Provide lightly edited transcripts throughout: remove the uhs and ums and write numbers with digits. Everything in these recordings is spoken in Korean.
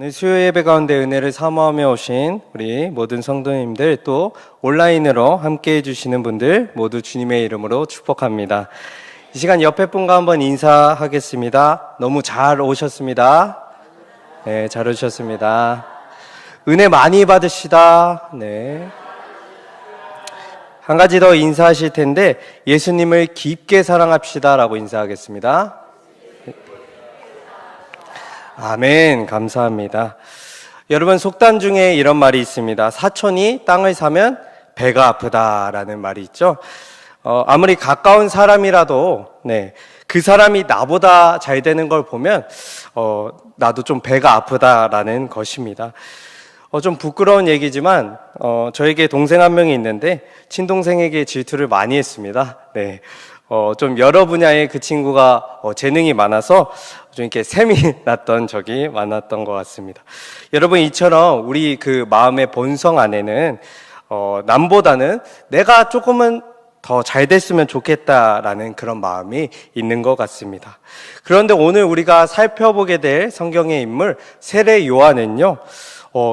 오늘 수요 예배 가운데 은혜를 사모하며 오신 우리 모든 성도님들, 또 온라인으로 함께 해주시는 분들 모두 주님의 이름으로 축복합니다. 이 시간 옆에 분과 한번 인사하겠습니다. 너무 잘 오셨습니다. 네, 잘 오셨습니다. 은혜 많이 받으시다. 네. 한 가지 더 인사하실 텐데, 예수님을 깊게 사랑합시다 라고 인사하겠습니다. 아멘. 감사합니다. 여러분, 속담 중에 이런 말이 있습니다. 사촌이 땅을 사면 배가 아프다라는 말이 있죠. 아무리 가까운 사람이라도 그 사람이 나보다 잘 되는 걸 보면 나도 좀 배가 아프다라는 것입니다. 좀 부끄러운 얘기지만 저에게 동생 한 명이 있는데 친동생에게 질투를 많이 했습니다. 좀 여러 분야에 그 친구가 재능이 많아서 좀 이렇게 셈이 났던 적이 많았던 것 같습니다. 여러분, 이처럼 우리 그 마음의 본성 안에는 남보다는 내가 조금은 더 잘 됐으면 좋겠다라는 그런 마음이 있는 것 같습니다. 그런데 오늘 우리가 살펴보게 될 성경의 인물 세례 요한은요,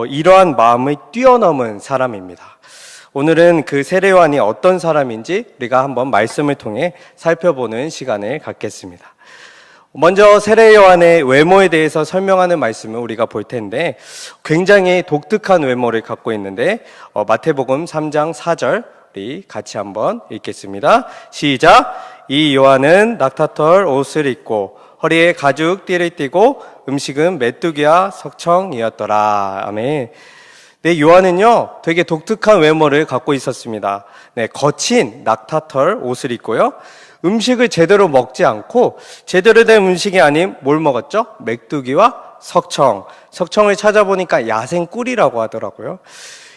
이러한 마음을 뛰어넘은 사람입니다. 오늘은 그 세례 요한이 어떤 사람인지 우리가 한번 말씀을 통해 살펴보는 시간을 갖겠습니다. 먼저 세례 요한의 외모에 대해서 설명하는 말씀을 우리가 볼 텐데, 굉장히 독특한 외모를 갖고 있는데 마태복음 3장 4절 우리 같이 한번 읽겠습니다. 시작. 이 요한은 낙타털 옷을 입고 허리에 가죽 띠를 띠고 음식은 메뚜기와 석청이었더라. 아멘. 요한은요, 되게 독특한 외모를 갖고 있었습니다. 거친 낙타털 옷을 입고요, 음식을 제대로 먹지 않고 제대로 된 음식이 아닌 뭘 먹었죠? 메뚜기와 석청. 석청을 찾아보니까 야생 꿀이라고 하더라고요.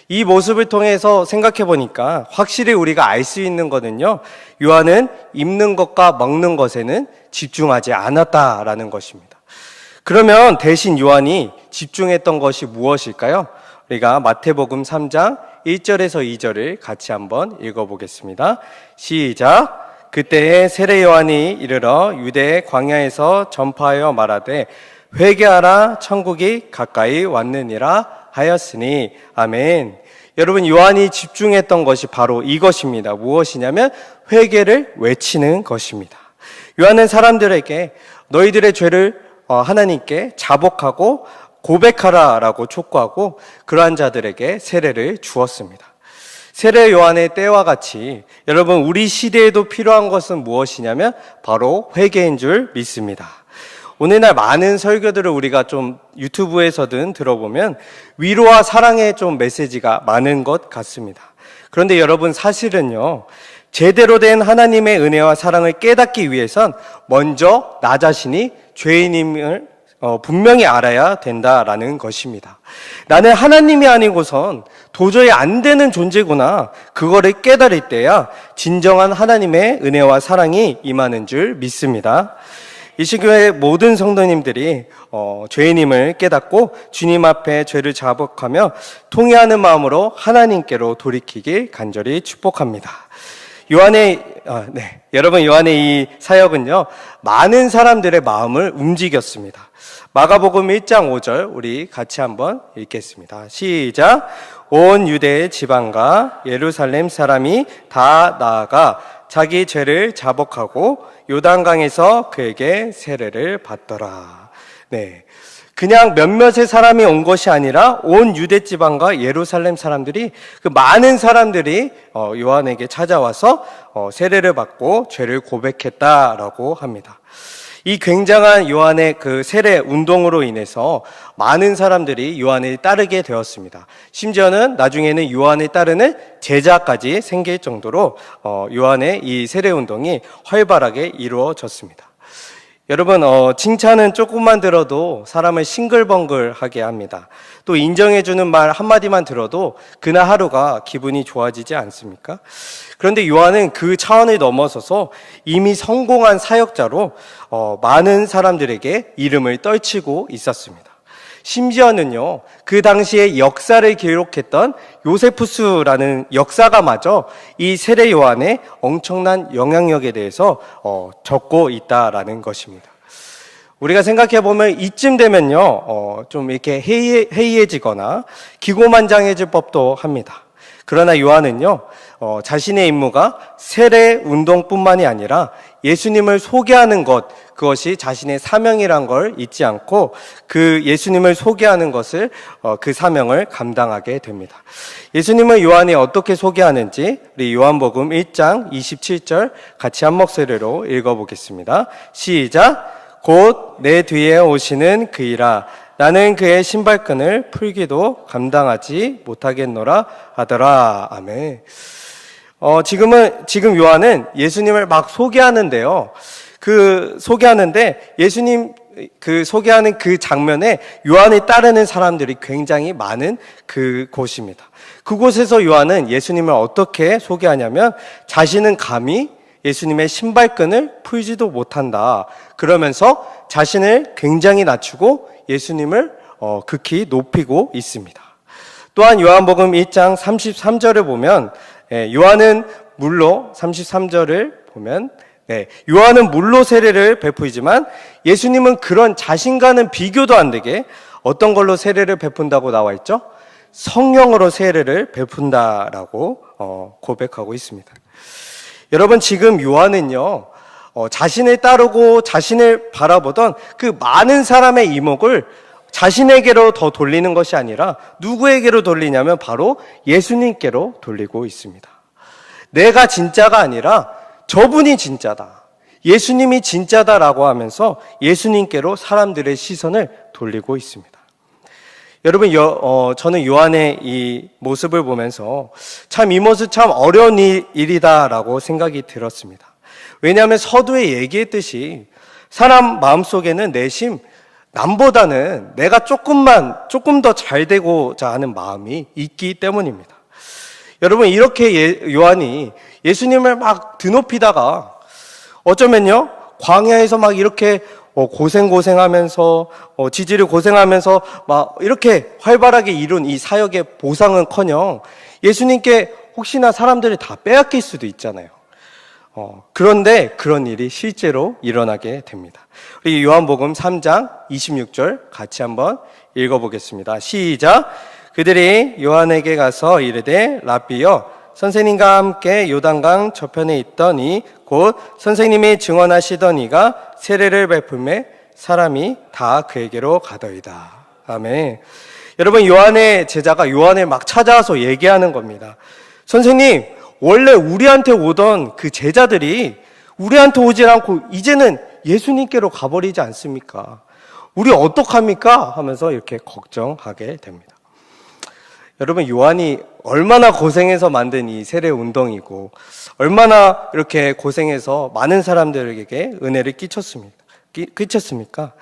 이 모습을 통해서 생각해 보니까 확실히 우리가 알 수 있는 거는요, 요한은 입는 것과 먹는 것에는 집중하지 않았다라는 것입니다. 그러면 대신 요한이 집중했던 것이 무엇일까요? 우리가 마태복음 3장 1절에서 2절을 같이 한번 읽어보겠습니다. 시작. 그때에 세례 요한이 이르러 유대 광야에서 전파하여 말하되 회개하라, 천국이 가까이 왔느니라 하였으니. 아멘. 여러분, 요한이 집중했던 것이 바로 이것입니다. 무엇이냐면 회개를 외치는 것입니다. 요한은 사람들에게 너희들의 죄를 하나님께 자복하고 고백하라라고 촉구하고 그러한 자들에게 세례를 주었습니다. 세례 요한의 때와 같이 여러분, 우리 시대에도 필요한 것은 무엇이냐면 바로 회개인 줄 믿습니다. 오늘날 많은 설교들을 우리가 좀 유튜브에서든 들어보면 위로와 사랑의 좀 메시지가 많은 것 같습니다. 그런데 여러분, 사실은요, 제대로 된 하나님의 은혜와 사랑을 깨닫기 위해선 먼저 나 자신이 죄인임을 분명히 알아야 된다라는 것입니다. 나는 하나님이 아니고선 도저히 안 되는 존재구나, 그거를 깨달을 때야 진정한 하나님의 은혜와 사랑이 임하는 줄 믿습니다. 이 시교회 모든 성도님들이 죄인임을 깨닫고 주님 앞에 죄를 자복하며 통회하는 마음으로 하나님께로 돌이키길 간절히 축복합니다. 여러분, 요한의 이 사역은요, 많은 사람들의 마음을 움직였습니다. 마가복음 1장 5절 우리 같이 한번 읽겠습니다. 시작. 온 유대 지방과 예루살렘 사람이 다 나아가 자기 죄를 자복하고 요단강에서 그에게 세례를 받더라. 그냥 몇몇의 사람이 온 것이 아니라 온 유대 지방과 예루살렘 사람들이, 그 많은 사람들이 요한에게 찾아와서 세례를 받고 죄를 고백했다라고 합니다. 이 굉장한 요한의 그 세례 운동으로 인해서 많은 사람들이 요한을 따르게 되었습니다. 심지어는 나중에는 요한을 따르는 제자까지 생길 정도로 요한의 이 세례 운동이 활발하게 이루어졌습니다. 여러분, 칭찬은 조금만 들어도 사람을 싱글벙글하게 합니다. 또 인정해주는 말 한마디만 들어도 그날 하루가 기분이 좋아지지 않습니까? 그런데 요한은 그 차원을 넘어서서 이미 성공한 사역자로 많은 사람들에게 이름을 떨치고 있었습니다. 심지어는요, 그 당시에 역사를 기록했던 요세푸스라는 역사가마저 이 세례 요한의 엄청난 영향력에 대해서 적고 있다라는 것입니다. 우리가 생각해 보면 이쯤 되면요, 좀 이렇게 해이해지거나 기고만장해질 법도 합니다. 그러나 요한은요, 자신의 임무가 세례 운동뿐만이 아니라 예수님을 소개하는 것, 그것이 자신의 사명이란 걸 잊지 않고 그 예수님을 소개하는 것을, 그 사명을 감당하게 됩니다. 예수님을 요한이 어떻게 소개하는지 우리 요한복음 1장 27절 같이 한 목소리로 읽어보겠습니다. 시작! 곧 내 뒤에 오시는 그이라 나는 그의 신발끈을 풀기도 감당하지 못하겠노라 하더라. 아멘. 지금 요한은 예수님을 막 소개하는데요. 소개하는데 예수님 소개하는 그 장면에 요한이 따르는 사람들이 굉장히 많은 그곳입니다. 그곳에서 요한은 예수님을 어떻게 소개하냐면 자신은 감히 예수님의 신발끈을 풀지도 못한다. 그러면서 자신을 굉장히 낮추고 예수님을 극히 높이고 있습니다. 또한 요한복음 1장 33절을 보면 요한은 물로 33절을 보면 요한은 물로 세례를 베푸지만 예수님은 그런 자신과는 비교도 안 되게 어떤 걸로 세례를 베푼다고 나와 있죠? 성령으로 세례를 베푼다라고 고백하고 있습니다. 여러분, 지금 요한은요, 자신을 따르고 자신을 바라보던 그 많은 사람의 이목을 자신에게로 더 돌리는 것이 아니라 누구에게로 돌리냐면 바로 예수님께로 돌리고 있습니다. 내가 진짜가 아니라 저분이 진짜다, 예수님이 진짜다라고 하면서 예수님께로 사람들의 시선을 돌리고 있습니다. 여러분, 저는 요한의 이 모습을 보면서 참 이 모습 참 어려운 일이다라고 생각이 들었습니다. 왜냐하면 서두에 얘기했듯이 사람 마음속에는 내심 남보다는 내가 조금 더 잘 되고자 하는 마음이 있기 때문입니다. 여러분, 이렇게 요한이 예수님을 막 드높이다가 어쩌면요, 광야에서 막 이렇게 고생하면서 지지를 고생하면서 막 이렇게 활발하게 이룬 이 사역의 보상은커녕 예수님께 혹시나 사람들이 다 빼앗길 수도 있잖아요. 그런데 그런 일이 실제로 일어나게 됩니다. 우리 요한복음 3장 26절 같이 한번 읽어보겠습니다. 시작! 그들이 요한에게 가서 이르되 랍비여, 선생님과 함께 요단강 저편에 있더니 곧 선생님이 증언하시던 이가 세례를 베풀매 사람이 다 그에게로 가더이다. 아멘. 여러분, 요한의 제자가 요한을 막 찾아와서 얘기하는 겁니다. 선생님, 원래 우리한테 오던 그 제자들이 우리한테 오질 않고 이제는 예수님께로 가버리지 않습니까? 우리 어떡합니까? 하면서 이렇게 걱정하게 됩니다. 여러분, 요한이 얼마나 고생해서 만든 이 세례 운동이고 얼마나 이렇게 고생해서 많은 사람들에게 은혜를 끼쳤습니까?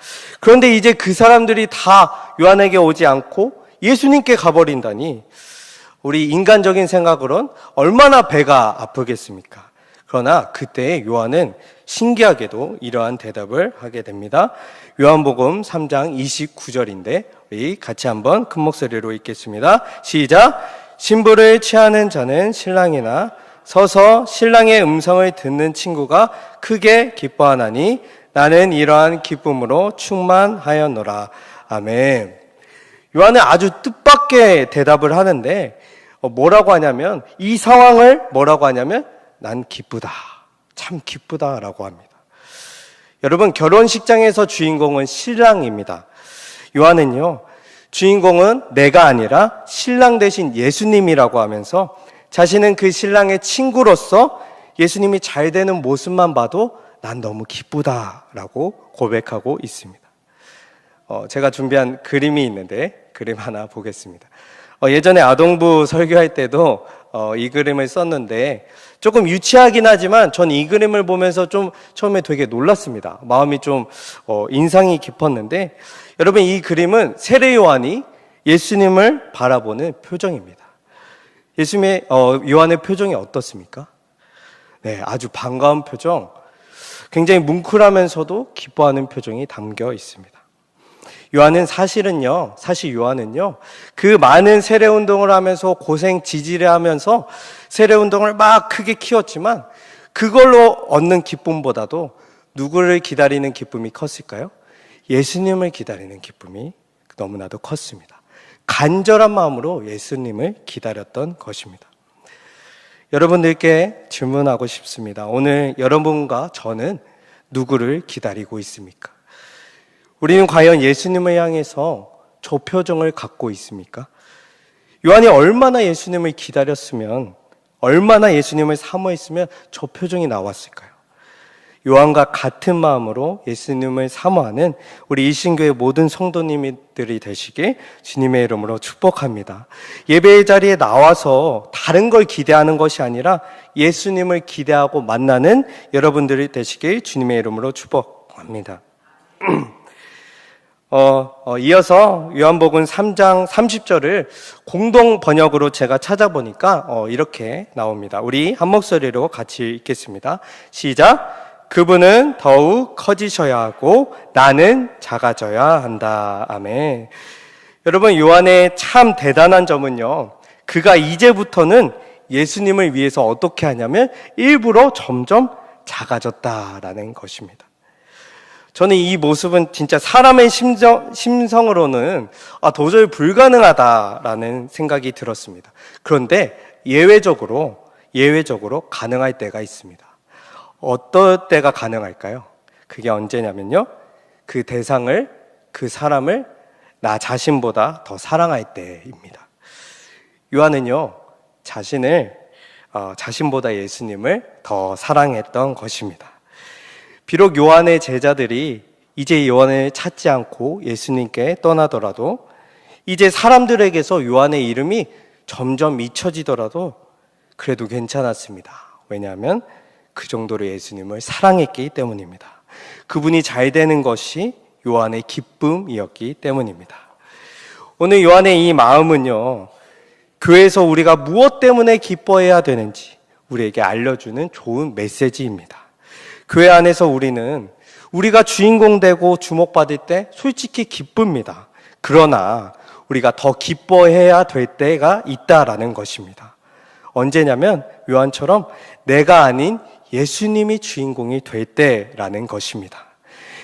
그런데 이제 그 사람들이 다 요한에게 오지 않고 예수님께 가버린다니 우리 인간적인 생각으로는 얼마나 배가 아프겠습니까? 그러나 그때 요한은 신기하게도 이러한 대답을 하게 됩니다. 요한복음 3장 29절인데 우리 같이 한번 큰 목소리로 읽겠습니다. 시작! 신부를 취하는 자는 신랑이나 서서 신랑의 음성을 듣는 친구가 크게 기뻐하나니 나는 이러한 기쁨으로 충만하였노라. 아멘. 요한은 아주 뜻밖의 대답을 하는데 뭐라고 하냐면 이 상황을 뭐라고 하냐면 난 기쁘다, 참 기쁘다라고 합니다. 여러분, 결혼식장에서 주인공은 신랑입니다. 요한은요, 주인공은 내가 아니라 신랑 대신 예수님이라고 하면서 자신은 그 신랑의 친구로서 예수님이 잘 되는 모습만 봐도 난 너무 기쁘다라고 고백하고 있습니다. 제가 준비한 그림이 있는데 그림 하나 보겠습니다. 예전에 아동부 설교할 때도 이 그림을 썼는데 조금 유치하긴 하지만 전 이 그림을 보면서 좀 처음에 되게 놀랐습니다. 마음이 좀 인상이 깊었는데 여러분, 이 그림은 세례 요한이 예수님을 바라보는 표정입니다. 요한의 표정이 어떻습니까? 네, 아주 반가운 표정, 굉장히 뭉클하면서도 기뻐하는 표정이 담겨 있습니다. 사실 요한은요, 그 많은 세례 운동을 하면서 고생 지지를 하면서 세례 운동을 막 크게 키웠지만 그걸로 얻는 기쁨보다도 누구를 기다리는 기쁨이 컸을까요? 예수님을 기다리는 기쁨이 너무나도 컸습니다. 간절한 마음으로 예수님을 기다렸던 것입니다. 여러분들께 질문하고 싶습니다. 오늘 여러분과 저는 누구를 기다리고 있습니까? 우리는 과연 예수님을 향해서 저 표정을 갖고 있습니까? 요한이 얼마나 예수님을 기다렸으면, 얼마나 예수님을 사모했으면 저 표정이 나왔을까요? 요한과 같은 마음으로 예수님을 사모하는 우리 이신교회 모든 성도님들이 되시길 주님의 이름으로 축복합니다. 예배의 자리에 나와서 다른 걸 기대하는 것이 아니라 예수님을 기대하고 만나는 여러분들이 되시길 주님의 이름으로 축복합니다. 이어서 요한복음 3장 30절을 공동 번역으로 제가 찾아보니까 이렇게 나옵니다. 우리 한 목소리로 같이 읽겠습니다. 시작. 그분은 더욱 커지셔야 하고 나는 작아져야 한다. 아멘. 여러분, 요한의 참 대단한 점은요, 그가 이제부터는 예수님을 위해서 어떻게 하냐면 일부러 점점 작아졌다라는 것입니다. 저는 이 모습은 진짜 사람의 심성으로는 도저히 불가능하다라는 생각이 들었습니다. 그런데 예외적으로 가능할 때가 있습니다. 어떨 때가 가능할까요? 그게 언제냐면요, 그 대상을, 그 사람을 나 자신보다 더 사랑할 때입니다. 요한은요, 자신보다 예수님을 더 사랑했던 것입니다. 비록 요한의 제자들이 이제 요한을 찾지 않고 예수님께 떠나더라도, 이제 사람들에게서 요한의 이름이 점점 잊혀지더라도 그래도 괜찮았습니다. 왜냐하면 그 정도로 예수님을 사랑했기 때문입니다. 그분이 잘 되는 것이 요한의 기쁨이었기 때문입니다. 오늘 요한의 이 마음은요, 교회에서 우리가 무엇 때문에 기뻐해야 되는지 우리에게 알려주는 좋은 메시지입니다. 교회 안에서 우리가 주인공 되고 주목받을 때 솔직히 기쁩니다. 그러나 우리가 더 기뻐해야 될 때가 있다라는 것입니다. 언제냐면 요한처럼 내가 아닌 예수님이 주인공이 될 때라는 것입니다.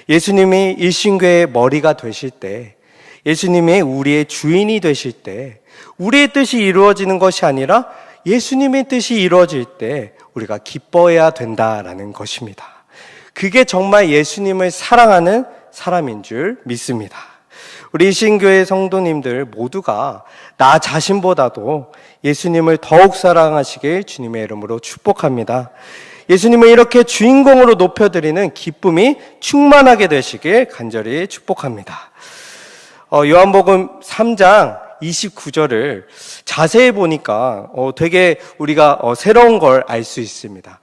예수님이 일신교회의 머리가 되실 때, 예수님이 우리의 주인이 되실 때, 우리의 뜻이 이루어지는 것이 아니라 예수님의 뜻이 이루어질 때 우리가 기뻐해야 된다라는 것입니다. 그게 정말 예수님을 사랑하는 사람인 줄 믿습니다. 우리 일신교회 성도님들 모두가 나 자신보다도 예수님을 더욱 사랑하시길 주님의 이름으로 축복합니다. 예수님을 이렇게 주인공으로 높여드리는 기쁨이 충만하게 되시길 간절히 축복합니다. 요한복음 3장 29절을 자세히 보니까 되게 우리가 새로운 걸 알 수 있습니다.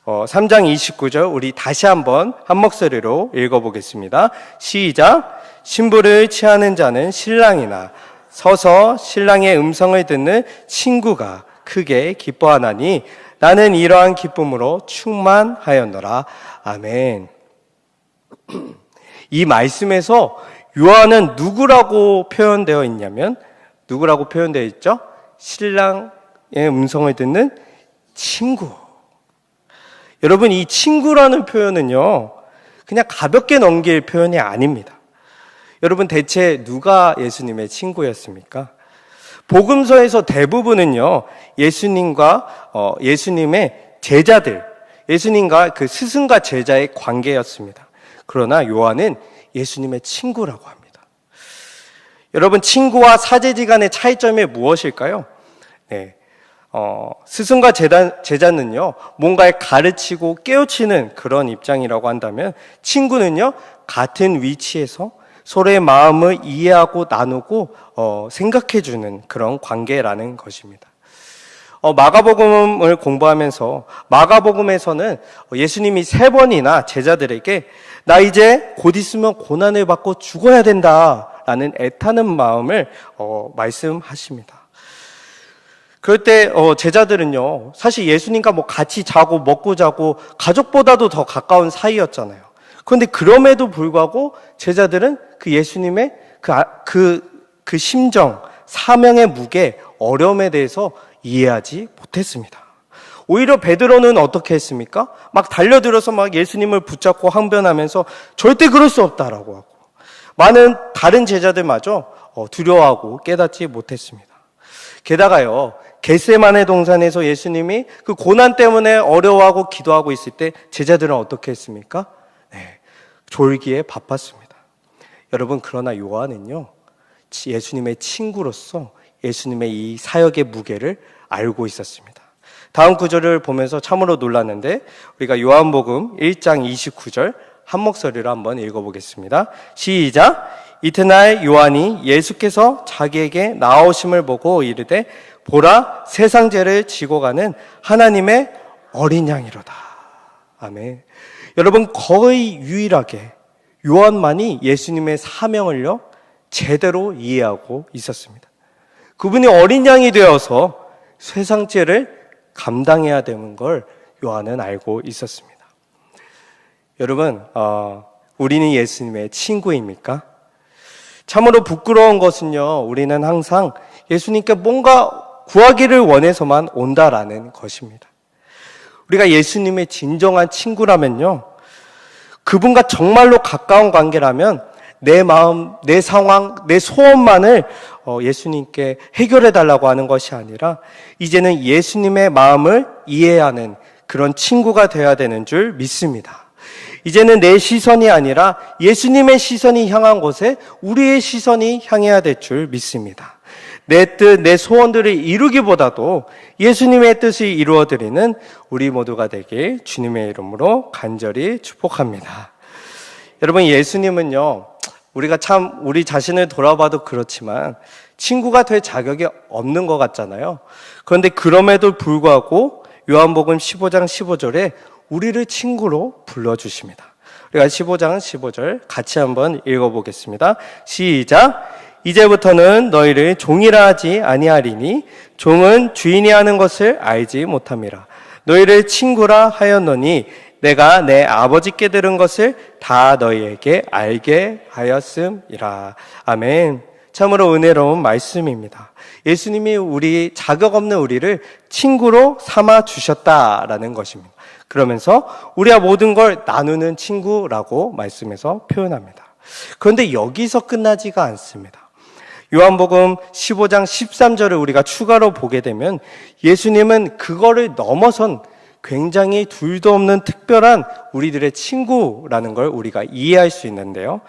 3장 29절 우리 다시 한번 한 목소리로 읽어보겠습니다. 시작. 신부를 취하는 자는 신랑이나 서서 신랑의 음성을 듣는 친구가 크게 기뻐하나니 나는 이러한 기쁨으로 충만하였노라. 아멘. 이 말씀에서 요한은 누구라고 표현되어 있냐면, 누구라고 표현되어 있죠? 신랑의 음성을 듣는 친구. 여러분, 이 친구라는 표현은요, 그냥 가볍게 넘길 표현이 아닙니다. 여러분, 대체 누가 예수님의 친구였습니까? 복음서에서 대부분은요, 예수님과 예수님의 제자들, 예수님과 그 스승과 제자의 관계였습니다. 그러나 요한은 예수님의 친구라고 합니다. 여러분, 친구와 사제지간의 차이점이 무엇일까요? 네. 스승과 제자는요, 뭔가를 가르치고 깨우치는 그런 입장이라고 한다면, 친구는요, 같은 위치에서 서로의 마음을 이해하고 나누고 생각해주는 그런 관계라는 것입니다. 마가복음을 공부하면서 마가복음에서는 예수님이 3번이나 제자들에게 나 이제 곧 있으면 고난을 받고 죽어야 된다라는 애타는 마음을 말씀하십니다. 그럴 때 제자들은요, 사실 예수님과 같이 자고 먹고 자고 가족보다도 더 가까운 사이였잖아요. 그런데 그럼에도 불구하고 제자들은 그 예수님의 그 심정, 사명의 무게, 어려움에 대해서 이해하지 못했습니다. 오히려 베드로는 어떻게 했습니까? 막 달려들어서 막 예수님을 붙잡고 항변하면서 절대 그럴 수 없다라고 하고, 많은 다른 제자들마저 두려워하고 깨닫지 못했습니다. 게다가요, 겟세마네 동산에서 예수님이 그 고난 때문에 어려워하고 기도하고 있을 때 제자들은 어떻게 했습니까? 네, 졸기에 바빴습니다. 여러분, 그러나 요한은요, 예수님의 친구로서 예수님의 이 사역의 무게를 알고 있었습니다. 다음 구절을 보면서 참으로 놀랐는데, 우리가 요한복음 1장 29절 한 목소리로 한번 읽어보겠습니다. 시작! 이튿날 요한이 예수께서 자기에게 나오심을 보고 이르되 보라, 세상 죄를 지고 가는 하나님의 어린 양이로다. 아멘. 여러분, 거의 유일하게 요한만이 예수님의 사명을요 제대로 이해하고 있었습니다. 그분이 어린 양이 되어서 세상 죄를 감당해야 되는 걸 요한은 알고 있었습니다. 여러분, 우리는 예수님의 친구입니까? 참으로 부끄러운 것은요, 우리는 항상 예수님께 뭔가 구하기를 원해서만 온다라는 것입니다. 우리가 예수님의 진정한 친구라면요, 그분과 정말로 가까운 관계라면 내 마음, 내 상황, 내 소원만을 예수님께 해결해 달라고 하는 것이 아니라 이제는 예수님의 마음을 이해하는 그런 친구가 되어야 되는 줄 믿습니다. 이제는 내 시선이 아니라 예수님의 시선이 향한 곳에 우리의 시선이 향해야 될 줄 믿습니다. 내 뜻, 내 소원들을 이루기보다도 예수님의 뜻을 이루어드리는 우리 모두가 되길 주님의 이름으로 간절히 축복합니다. 여러분, 예수님은요, 우리가 참 우리 자신을 돌아봐도 그렇지만 친구가 될 자격이 없는 것 같잖아요. 그런데 그럼에도 불구하고 요한복음 15장 15절에 우리를 친구로 불러주십니다. 우리가 15장 15절 같이 한번 읽어보겠습니다. 시작! 이제부터는 너희를 종이라 하지 아니하리니 종은 주인이 하는 것을 알지 못함이라. 너희를 친구라 하였노니 내가 내 아버지께 들은 것을 다 너희에게 알게 하였음이라. 아멘. 참으로 은혜로운 말씀입니다. 예수님이 우리 자격 없는 우리를 친구로 삼아 주셨다라는 것입니다. 그러면서 우리와 모든 걸 나누는 친구라고 말씀에서 표현합니다. 그런데 여기서 끝나지가 않습니다. 요한복음 15장 13절을 우리가 추가로 보게 되면 예수님은 그거를 넘어선 굉장히 둘도 없는 특별한 우리들의 친구라는 걸 우리가 이해할 수 있는데요.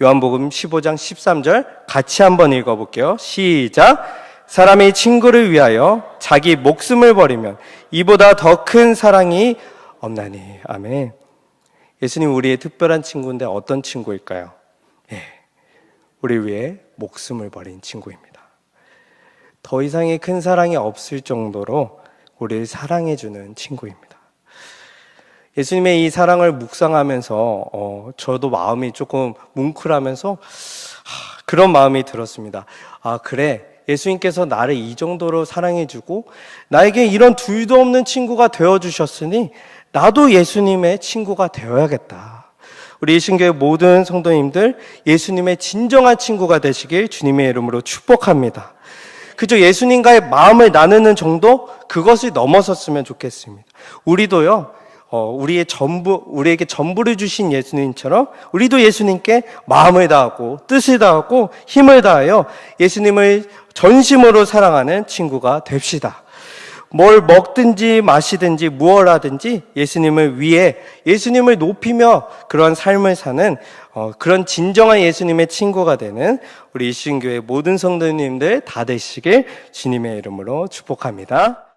요한복음 15장 13절 같이 한번 읽어볼게요. 시작! 사람이 친구를 위하여 자기 목숨을 버리면 이보다 더 큰 사랑이 없나니. 아멘. 예수님 우리의 특별한 친구인데 어떤 친구일까요? 예, 우리 위해 목숨을 버린 친구입니다. 더 이상의 큰 사랑이 없을 정도로 우리를 사랑해주는 친구입니다. 예수님의 이 사랑을 묵상하면서 저도 마음이 조금 뭉클하면서 그런 마음이 들었습니다. 아, 그래, 예수님께서 나를 이 정도로 사랑해주고 나에게 이런 둘도 없는 친구가 되어주셨으니 나도 예수님의 친구가 되어야겠다. 우리 이신교회 모든 성도님들 예수님의 진정한 친구가 되시길 주님의 이름으로 축복합니다. 그저 예수님과의 마음을 나누는 정도, 그것을 넘어섰으면 좋겠습니다. 우리도요, 우리에게 전부를 주신 예수님처럼 우리도 예수님께 마음을 다하고 뜻을 다하고 힘을 다하여 예수님을 전심으로 사랑하는 친구가 됩시다. 뭘 먹든지 마시든지 무엇 하든지 예수님을 위해 예수님을 높이며 그런 삶을 사는 그런 진정한 예수님의 친구가 되는 우리 이신교회 모든 성도님들 다 되시길 주님의 이름으로 축복합니다.